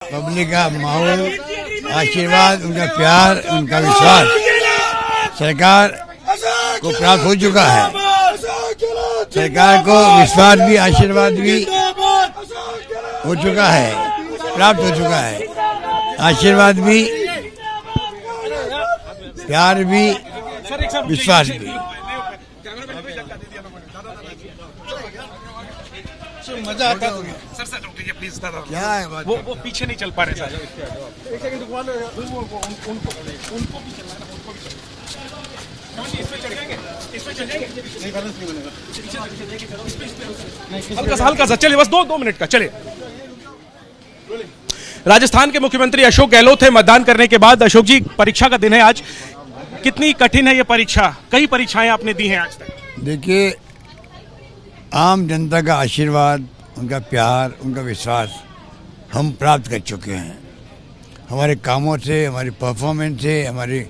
Public का माहौल, आशीर्वाद, उनका प्यार, उनका विश्वास सरकार को प्राप्त हो चुका है। सरकार को विश्वास भी, आशीर्वाद भी हो चुका है, प्राप्त हो चुका है। आशीर्वाद भी, प्यार भी, विश्वास भी। मजा आता है सर रुकिए प्लीज दादा, क्या है बात? वो पीछे नहीं चल पा रहे सर। एक सेकंड रुकवा लो यार, उनको भी चलना है, उनको भी चलना इसमें चढ़ जाएंगे, इसमें चढ़ जाएंगे, है। नहीं बैलेंस नहीं बनेगा। हल्का सा चलिए, बस दो मिनट का चले। राजस्थान के मुख्यमंत्री अशोक गहलोत है मतदान करने के बाद। अशोक जी, परीक्षा का दिन है आज, कितनी कठिन है ये परीक्षा? कई परीक्षाएं आपने दी हैं आज तक। देखिए, आम जनता का आशीर्वाद, उनका प्यार, उनका विश्वास हम प्राप्त कर चुके हैं। हमारे कामों से, हमारी परफॉर्मेंस से, हमारी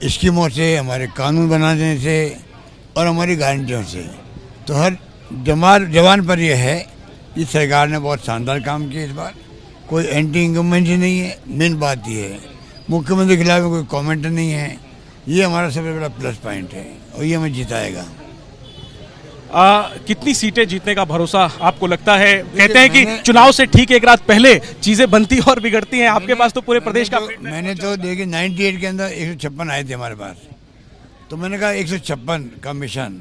स्कीमों से, हमारे कानून बनाने से और हमारी गारंटियों से। तो हर जवान पर यह है कि सरकार ने बहुत शानदार काम किया इस बार। कोई एंटी इनकम्बेंसी नहीं है। मेन बात यह है, मुख्यमंत्री के खिलाफ कोई कमेंट नहीं है। ये हमारा सबसे बड़ा प्लस पॉइंट है और ये हमें जिताएगा। कितनी सीटें जीतने का भरोसा आपको लगता है? कहते हैं कि चुनाव से ठीक एक रात पहले चीजें बनती और बिगड़ती हैं। आपके पास तो पूरे प्रदेश का मैंने तो देखिए 98 के अंदर 156 आए थे हमारे पास, तो मैंने कहा 156 का मिशन।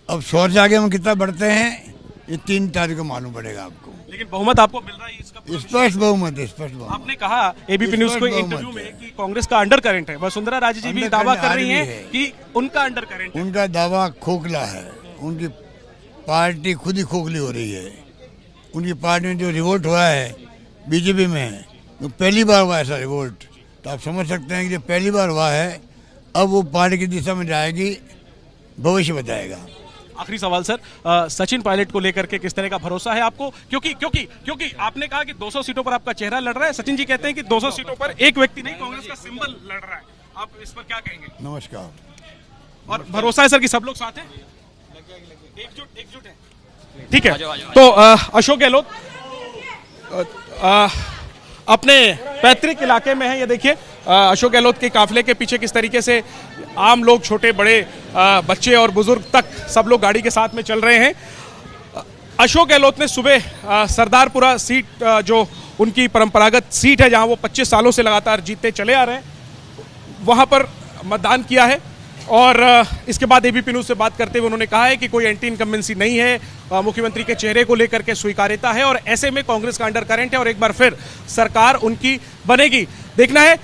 अब 100 से आगे हम कितना बढ़ते हैं ये 3 तारीख को मालूम पड़ेगा आपको। लेकिन बहुमत आपको मिल रहा है इसका? स्पष्ट बहुमत है, स्पष्ट बहुमत। आपने कहा एबीपी न्यूज को इंटरव्यू में कि कांग्रेस का अंडर करंट है। वसुंधरा राजे जी भी दावा कर रही हैं कि उनका अंडर करंट है। उनका दावा खोखला है। उनकी पार्टी खुद ही खोखली हो रही है। उनकी पार्टी में जो रिवोल्ट हुआ है बीजेपी में, तो पहली बार हुआ ऐसा रिवोल्ट। तो आप समझ सकते हैं कि जो पहली बार हुआ है, अब वो पार्टी की दिशा में जाएगी, भविष्य बताएगा। आखिरी सवाल सर, सचिन पायलट को लेकर के किस तरह का भरोसा है आपको? क्योंकि आपने कहा कि 200 सीटों पर आपका चेहरा लड़ रहा है। सचिन जी कहते हैं कि 200 सीटों पर एक व्यक्ति नहीं, कांग्रेस का सिंबल लड़ रहा है। आप इस पर क्या कहेंगे? नमस्कार। और भरोसा है सर कि सब लोग साथ हैं, एकजुट है। ठीक है, तो अशोक गहलोत अपने पैतृक इलाके में है। ये देखिए, अशोक गहलोत के काफिले के पीछे किस तरीके से आम लोग, छोटे बड़े, बच्चे और बुजुर्ग तक सब लोग गाड़ी के साथ में चल रहे हैं। अशोक गहलोत ने सुबह सरदारपुरा सीट, जो उनकी परंपरागत सीट है जहां वो 25 सालों से लगातार जीतते चले आ रहे हैं, वहां पर मतदान किया है। और इसके बाद एबीपी न्यूज से बात करते हुए उन्होंने कहा है कि कोई एंटी इनकम्बेंसी नहीं है, मुख्यमंत्री के चेहरे को लेकर के स्वीकार्यता है और ऐसे में कांग्रेस का अंडर करंट है और एक बार फिर सरकार उनकी बनेगी। देखना है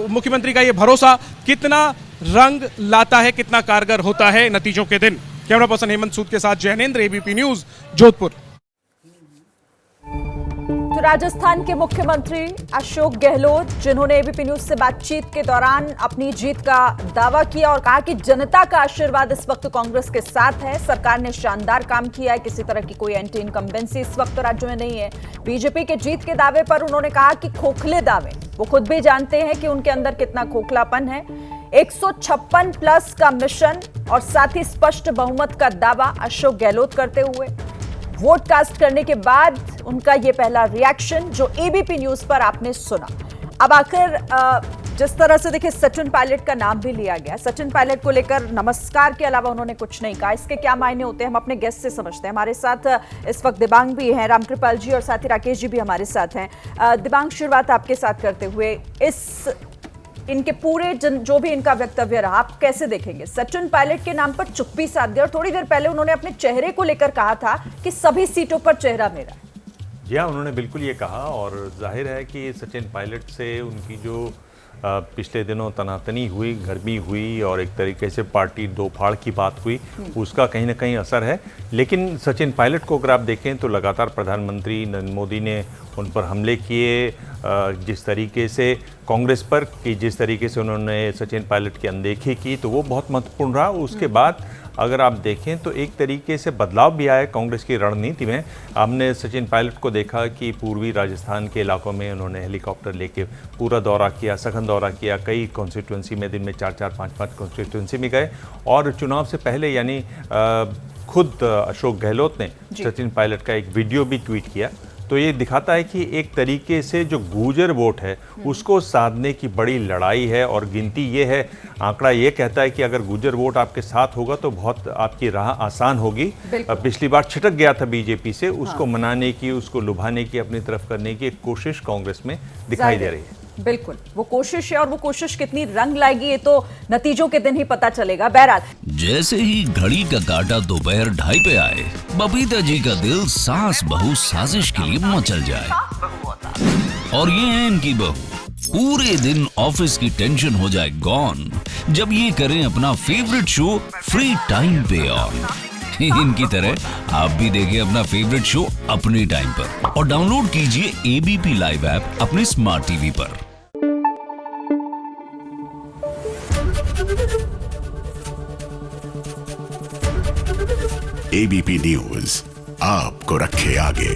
मुख्यमंत्री का ये भरोसा कितना रंग लाता है, कितना कारगर होता है नतीजों के दिन। कैमरा पर्सन हेमंत सूद के साथ जैनेंद्र, एबीपी न्यूज, जोधपुर। तो राजस्थान के मुख्यमंत्री अशोक गहलोत, जिन्होंने एबीपी न्यूज से बातचीत के दौरान अपनी जीत का दावा किया और कहा कि जनता का आशीर्वाद इस वक्त कांग्रेस के साथ है। सरकार ने शानदार काम किया है, किसी तरह की कोई एंटी इनकम्बेंसी इस वक्त राज्य में नहीं है। बीजेपी के जीत के दावे पर उन्होंने कहा कि खोखले दावे, वो खुद भी जानते हैं कि उनके अंदर कितना खोखलापन है। 156 प्लस का मिशन और साथ ही स्पष्ट बहुमत का दावा अशोक गहलोत करते हुए वोट कास्ट करने के बाद उनका ये पहला रिएक्शन जो एबीपी न्यूज पर आपने सुना। अब आखिर जिस तरह से देखिए सचिन पायलट का नाम भी लिया गया, सचिन पायलट को लेकर नमस्कार के अलावा उन्होंने कुछ नहीं कहा। इसके क्या मायने होते हैं हम अपने गेस्ट से समझते हैं। हमारे साथ इस वक्त दिबांग भी हैं, रामकृपाल जी और साथ ही राकेश जी भी हमारे साथ हैं। दिबांग, शुरुआत आपके साथ करते हुए इनके पूरे जो भी इनका वक्तव्य रहा, आप कैसे देखेंगे? सचिन पायलट के नाम पर चुप्पी साध दी और थोड़ी देर पहले उन्होंने अपने चेहरे को लेकर कहा था कि सभी सीटों पर चेहरा मेरा। जी हाँ, उन्होंने बिल्कुल ये कहा और जाहिर है कि सचिन पायलट से उनकी जो पिछले दिनों तनातनी हुई, गर्मी हुई और एक तरीके से पार्टी दो फाड़ की बात हुई, उसका कहीं ना कहीं असर है। लेकिन सचिन पायलट को अगर आप देखें तो लगातार प्रधानमंत्री नरेंद्र मोदी ने उन पर हमले किए, जिस तरीके से कांग्रेस पर कि जिस तरीके से उन्होंने सचिन पायलट की अनदेखी की, तो वो बहुत महत्वपूर्ण रहा। उसके बाद अगर आप देखें तो एक तरीके से बदलाव भी आया कांग्रेस की रणनीति में। हमने सचिन पायलट को देखा कि पूर्वी राजस्थान के इलाकों में उन्होंने हेलीकॉप्टर लेके पूरा दौरा किया, सघन दौरा किया। कई कॉन्स्टिट्यूंसी में दिन में 4-4, 5-5 कॉन्स्टिट्यूंसी में गए और चुनाव से पहले यानी खुद अशोक गहलोत ने सचिन पायलट का एक वीडियो भी ट्वीट किया। तो ये दिखाता है कि एक तरीके से जो गुर्जर वोट है उसको साधने की बड़ी लड़ाई है। और गिनती ये है, आंकड़ा ये कहता है कि अगर गुर्जर वोट आपके साथ होगा तो बहुत आपकी राह आसान होगी। पिछली बार छिटक गया था बीजेपी से, उसको मनाने की, उसको लुभाने की, अपनी तरफ करने की एक कोशिश कांग्रेस में दिखाई दे रही है। बिल्कुल, वो कोशिश है और वो कोशिश कितनी रंग लाएगी ये तो नतीजों के दिन ही पता चलेगा। बहरहाल जैसे ही घड़ी का काटा दोपहर 2:30 पे आए, बबीता जी का दिल सास बहू साजिश के लिए मचल जाए। और ये है इनकी बहू, पूरे दिन ऑफिस की टेंशन हो जाए गॉन जब ये करें अपना फेवरेट शो फ्री टाइम पे ऑन। इनकी तरह आप भी देखिए अपना फेवरेट शो अपने टाइम पर और डाउनलोड कीजिए एबीपी लाइव ऐप अपने स्मार्ट टीवी पर। एबीपी न्यूज आपको रखे आगे।